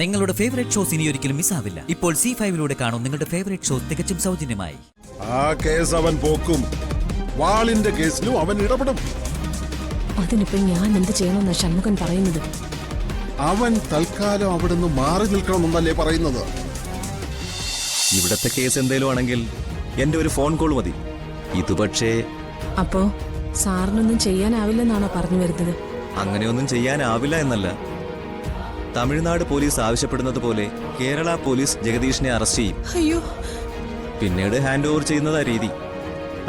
നിങ്ങളുടെ favourite shows ഇനി ഒരിക്കലും മിസ്സാവില്ല. ഇപ്പോൾ C5 കാണും നിങ്ങളുടെ ഫേവറേറ്റ് ഷോസ് തികച്ചും സൗജന്യമായി. ആ കേസ് അവൻ പോക്കും. വാളിന്റെ കേസിലും അവൻ ഇടപെടും. അതിനിപ്പോ ഞാൻ എന്ത് ചെയ്യണമെന്നാ ഷൺമുഖൻ പറയുന്നത്? അവൻ തൽക്കാലം അവിടുന്ന് മാറി നിൽക്കണമെന്നല്ലേ പറയുന്നത്? ഇവിടത്തെ കേസ് എന്തേലും ആണെങ്കിൽ എന്റെ ഒരു ഫോൺ കോൾ മതി. ഇത് പക്ഷേ അപ്പോ സാറിനൊന്നും ചെയ്യാനാവില്ലെന്നാണോ പറഞ്ഞു വരുന്നത്? അങ്ങനെയൊന്നും ചെയ്യാനാവില്ല എന്നല്ല. തമിഴ്നാട് പോലീസ് ആവശ്യപ്പെടുന്നത് പോലെ കേരള പോലീസ് ജഗദീഷിനെ അറസ്റ്റ് ചെയ്യും. അയ്യോ, പിന്നീട് ഹാൻഡ് ഓവർ ചെയ്യുന്നതാ രീതി.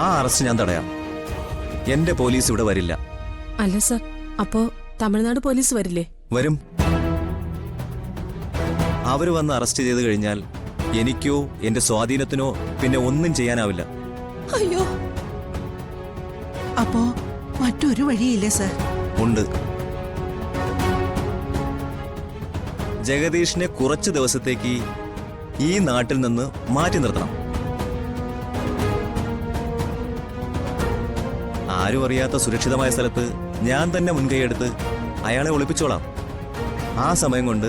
ആ അറസ്റ്റ് ഞാൻ തടയാം. എന്റെ പോലീസ് ഇവിടെ വരില്ല. അല്ല സർ, അപ്പോ തമിഴ്നാട് പോലീസ് വരില്ലേ? വരും. അവര് വന്ന് അറസ്റ്റ് ചെയ്ത് കഴിഞ്ഞാൽ എനിക്കോ എന്റെ സ്വാധീനത്തിനോ പിന്നെ ഒന്നും ചെയ്യാനാവില്ല. അയ്യോ, അപ്പോ മറ്റൊരു വഴിയില്ലേ സർ? ഉണ്ട്. ജഗദീഷിനെ കുറച്ച് ദിവസത്തേക്ക് ഈ നാട്ടിൽ നിന്ന് മാറ്റി നിർത്തണം. ആരും അറിയാത്ത സുരക്ഷിതമായ സ്ഥലത്ത് ഞാൻ തന്നെ മുൻകൈയെടുത്ത് അയാളെ ഒളിപ്പിച്ചോളാം. ആ സമയം കൊണ്ട്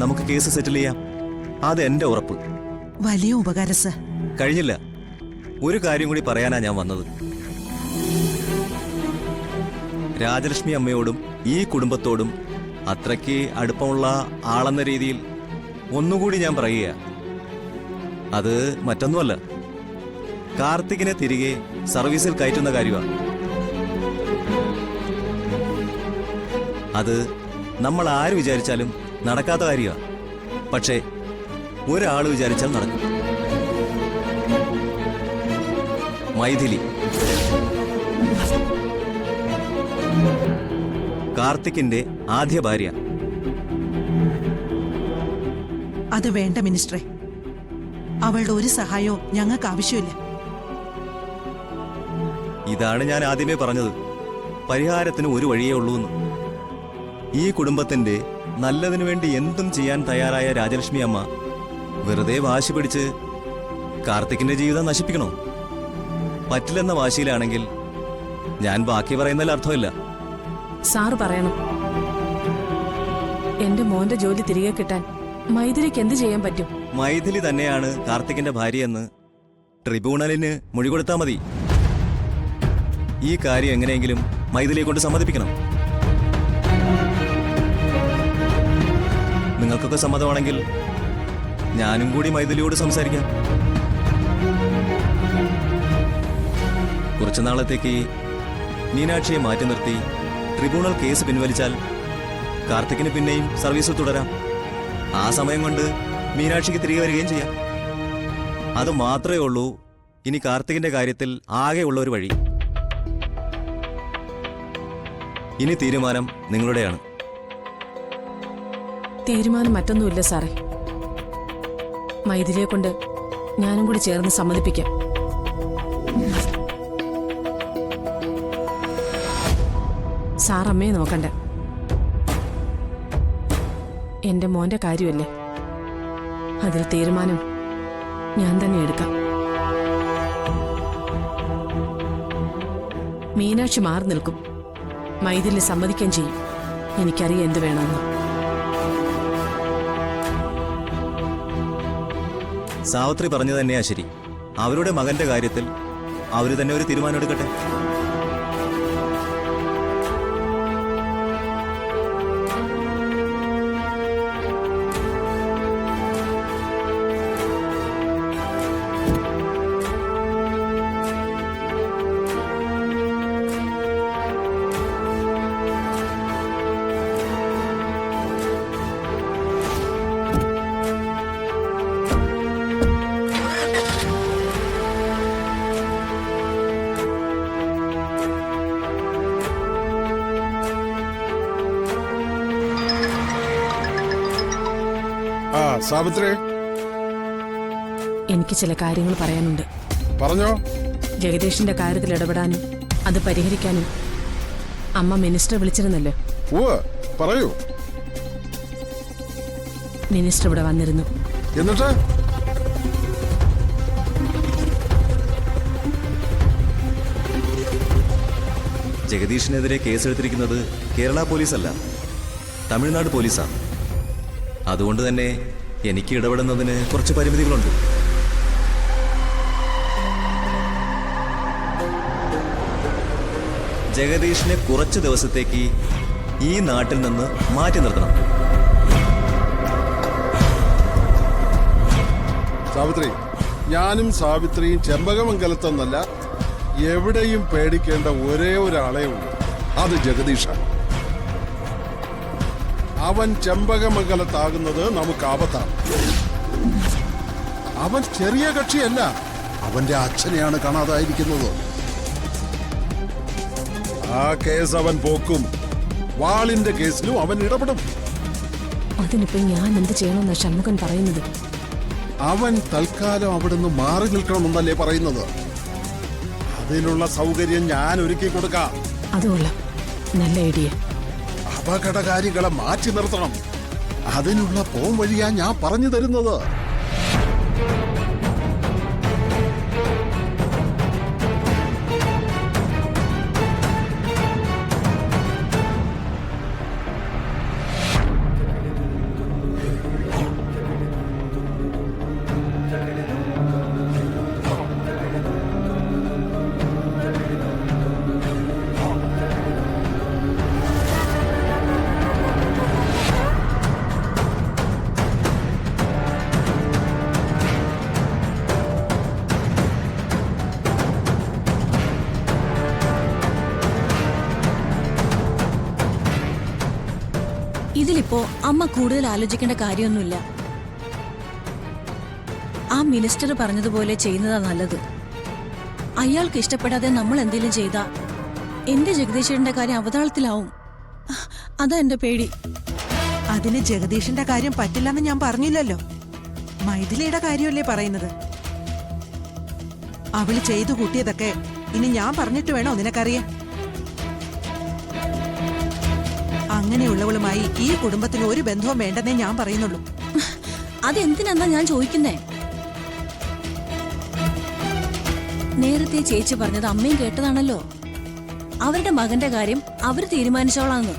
നമുക്ക് കേസ് സെറ്റിൽ ചെയ്യാം. അത് എന്റെ ഉറപ്പ്. വലിയ ഉപകാരം സർ. കഴിഞ്ഞില്ല. ഒരു കാര്യം കൂടി പറയാനാ ഞാൻ വന്നത്. രാജലക്ഷ്മി അമ്മയോടും ഈ കുടുംബത്തോടും അത്രയ്ക്ക് അടുപ്പമുള്ള ആളെന്ന രീതിയിൽ ഒന്നുകൂടി ഞാൻ പറയുക. അത് മറ്റൊന്നുമല്ല, കാർത്തികിനെ തിരികെ സർവീസിൽ കയറ്റുന്ന കാര്യമാണ്. അത് നമ്മൾ ആര് വിചാരിച്ചാലും നടക്കാത്ത കാര്യമാണ്. പക്ഷേ ഒരാൾ വിചാരിച്ചാൽ നടക്കും. മൈഥിലി, കാർത്തിക്കിന്റെ ആദ്യ ഭാര്യ. അത് വേണ്ട മിനിസ്റ്ററെ. അവളുടെ ഒരു സഹായവും ഞങ്ങൾക്ക് ആവശ്യമില്ല. ഇതാണ് ഞാൻ ആദ്യമേ പറഞ്ഞത്. പരിഹാരത്തിന് ഒരു വഴിയേ ഉള്ളൂ എന്ന്. ഈ കുടുംബത്തിന്റെ നല്ലതിനു വേണ്ടി എന്തും ചെയ്യാൻ തയ്യാറായ രാജലക്ഷ്മി അമ്മ വെറുതെ വാശി പിടിച്ച് കാർത്തിക്കിന്റെ ജീവിതം നശിപ്പിക്കണോ? പറ്റില്ലെന്ന വാശിയിലാണെങ്കിൽ ഞാൻ ബാക്കി പറയുന്നതിൽ അർത്ഥമില്ല. സാറ് പറയണം. എന്റെ മോന്റെ ജോലി തിരികെ കിട്ടാൻ മൈഥിലിക്ക് എന്ത് ചെയ്യാൻ പറ്റും? മൈഥിലി തന്നെയാണ് കാർത്തിക്കിന്റെ ഭാര്യയെന്ന് ട്രിബ്യൂണലിന് മൊഴി കൊടുത്താൽ മതി. ഈ കാര്യം എങ്ങനെയെങ്കിലും മൈഥിലിയെ കൊണ്ട് സമ്മതിപ്പിക്കണം. നിങ്ങൾക്കൊക്കെ സമ്മതമാണെങ്കിൽ ഞാനും കൂടി മൈഥിലിയോട് സംസാരിക്കാം. കുറച്ചു നാളത്തേക്ക് മീനാക്ഷിയെ മാറ്റി നിർത്തി ട്രിബ്യൂണൽ കേസ് പിൻവലിച്ചാൽ കാർത്തിക്കിന് പിന്നെയും സർവീസിൽ തുടരാം. ആ സമയം കൊണ്ട് മീനാക്ഷിക്ക് തിരികെ വരികയും ചെയ്യാം. അത് മാത്രമേ ഉള്ളൂ ഇനി കാർത്തികിന്റെ കാര്യത്തിൽ ആകെയുള്ള ഒരു വഴി. ഇനി തീരുമാനം നിങ്ങളുടെയാണ്. തീരുമാനം മറ്റൊന്നുമില്ല സാറേ. മൈഥിലിയെ കൊണ്ട് ഞാനും കൂടി ചേർന്ന് സമ്മതിപ്പിക്കാം. സാർ അമ്മയെ നോക്കണ്ട. എന്റെ മോന്റെ കാര്യമല്ലേ, അതിൽ തീരുമാനം ഞാൻ തന്നെ എടുക്കാം. മീനാക്ഷി മാറി നിൽക്കും. മൈഥിലി സമ്മതിക്കുകയും ചെയ്യും. എനിക്കറിയാം എന്ത് വേണമെന്ന്. സാവിത്രി പറഞ്ഞു തന്നെയാ ശരി. അവരുടെ മകന്റെ കാര്യത്തിൽ അവര് തന്നെ ഒരു തീരുമാനം എടുക്കട്ടെ. സാവിത്രി, എനിക്ക് ചില കാര്യങ്ങൾ പറയാനുണ്ട്. പറഞ്ഞോ. ജഗദീഷിന്റെ കാര്യത്തിൽ ഇടപെടാനും അത് പരിഹരിക്കാനും അമ്മ മിനിസ്റ്റർ വിളിച്ചിരുന്നല്ലോ. പറയൂ. മിനിസ്റ്റർ ഇവിടെ വന്നിരുന്നു. എന്നിട്ട് ജഗദീഷിനെതിരെ കേസെടുത്തിരിക്കുന്നത് കേരള പോലീസല്ല, തമിഴ്നാട് പോലീസാണ്. അതുകൊണ്ട് തന്നെ എനിക്ക് ഇടപെടുന്നതിന് കുറച്ച് പരിമിതികളുണ്ട്. ജഗദീഷിനെ കുറച്ച് ദിവസത്തേക്ക് ഈ നാട്ടിൽ നിന്ന് മാറ്റി നിർത്തണം. സാവിത്രി, ഞാനും സാവിത്രിയും ചെമ്പകമംഗലത്തെന്നല്ല എവിടെയും പേടിക്കേണ്ട ഒരേ ഒരാളേ ഉള്ളൂ. അത് ജഗദീഷാണ്. അവൻ ചെമ്പകമംഗലത്താകുന്നത് നമുക്ക് ആപത്താണ്. അവൻ ചെറിയ കക്ഷിയല്ല, അവന്റെ അച്ഛനെയാണ് കാണാതായിരിക്കുന്നത്. ആ കേസ് അവൻ പോക്കും. വാളിന്റെ കേസിലും അവൻ ഇടപെടും. അതിനിപ്പോ ഞാൻ എന്ത് ചെയ്യണമെന്നാ ഷൺമുഖൻ പറയുന്നത്? അവൻ തൽക്കാലം അവിടുന്ന് മാറി നിൽക്കണമെന്നല്ലേ പറയുന്നത്. അതിനുള്ള സൗകര്യം ഞാൻ ഒരുക്കി കൊടുക്കാം. അതുകൊള്ളാം, നല്ല ഐഡിയ. അപകടകാരികളെ മാറ്റി നിർത്തണം. അതിനുള്ള പോം വഴിയാ ഞാൻ പറഞ്ഞു തരുന്നത്. ഇതിലിപ്പോ അമ്മ കൂടുതൽ ആലോചിക്കേണ്ട കാര്യമൊന്നുമില്ല. ആ മിനിസ്റ്റർ പറഞ്ഞതുപോലെ ചെയ്യുന്നതാ നല്ലത്. അയാൾക്ക് ഇഷ്ടപ്പെടാതെ നമ്മൾ എന്തെങ്കിലും ചെയ്താ എന്റെ ജഗദീശന്റെ കാര്യം അവതാളത്തിലാവും. അതാ എന്റെ പേടി. അതിന് ജഗദീഷിന്റെ കാര്യം പറ്റില്ലെന്ന് ഞാൻ പറഞ്ഞില്ലല്ലോ. മൈഥിലിയുടെ കാര്യമല്ലേ പറയുന്നത്. അവള് ചെയ്തു കൂട്ടിയതൊക്കെ ഇനി ഞാൻ പറഞ്ഞിട്ട് വേണോ നിനക്കറിയാൻ? അങ്ങനെയുള്ളവളുമായി ഈ കുടുംബത്തിന് ഒരു ബന്ധവും വേണ്ടെന്നേ ഞാൻ പറയുന്നുള്ളൂ. അതെന്തിനാ ഞാൻ ചോദിക്കുന്നേ? നേരത്തെ ചേച്ചി പറഞ്ഞത് അമ്മയും കേട്ടതാണല്ലോ. അവരുടെ മകന്റെ കാര്യം അവര് തീരുമാനിച്ചോളാന്ന്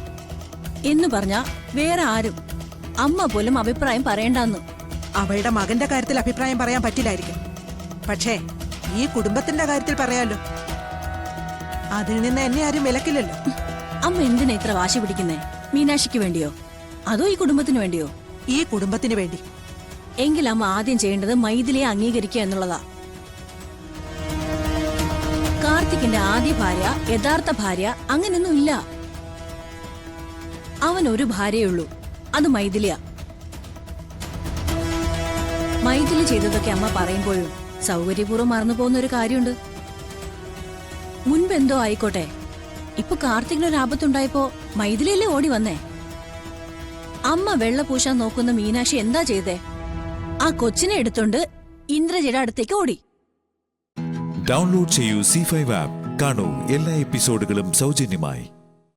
എന്ന് പറഞ്ഞാ വേറെ ആരും അമ്മ പോലും അഭിപ്രായം പറയണ്ടെന്ന്. അവളുടെ മകന്റെ കാര്യത്തിൽ അഭിപ്രായം പറയാൻ പറ്റില്ലായിരിക്കും, പക്ഷേ ഈ കുടുംബത്തിന്റെ കാര്യത്തിൽ പറയാലോ. അതിൽ നിന്ന് എന്നെ ആരും വിലക്കില്ലല്ലോ. അമ്മ എന്തിനാ ഇത്ര വാശി പിടിക്കുന്നേ? മീനാക്ഷിക്ക് വേണ്ടിയോ അതോ ഈ കുടുംബത്തിന് വേണ്ടിയോ? ഈ കുടുംബത്തിന് വേണ്ടി. എങ്കിൽ അമ്മ ആദ്യം ചെയ്യേണ്ടത് മൈഥിലിയെ അംഗീകരിക്കുക എന്നുള്ളതാ. കാർത്തിക്കിന്റെ ആദ്യ ഭാര്യ, യഥാർത്ഥ ഭാര്യ അങ്ങനെയൊന്നും ഇല്ല. അവൻ ഒരു ഭാര്യയുള്ളൂ, അത് മൈഥിലിയാ. മൈഥിലി ചെയ്തതൊക്കെ അമ്മ പറയുമ്പോഴും സൗകര്യപൂർവ്വം മറന്നു പോകുന്ന ഒരു കാര്യമുണ്ട്. മുൻപെന്തോ ആയിക്കോട്ടെ, ഇപ്പൊ കാർത്തികിനൊരു ആപത്തുണ്ടായപ്പോ മൈഥിലിയല്ലേ ഓടി വന്നേ. അമ്മ വെള്ള പൂശാൻ നോക്കുന്ന മീനാക്ഷി എന്താ ചെയ്തേ? ആ കൊച്ചിനെ എടുത്തോണ്ട് ഇന്ദ്രജയുടെ അടുത്തേക്ക് ഓടി. ഡൗൺലോഡ് ചെയ്യൂ C5 ആപ്പ്. കാണൂ എല്ലാ എപ്പിസോഡുകളും സൗജന്യമായി.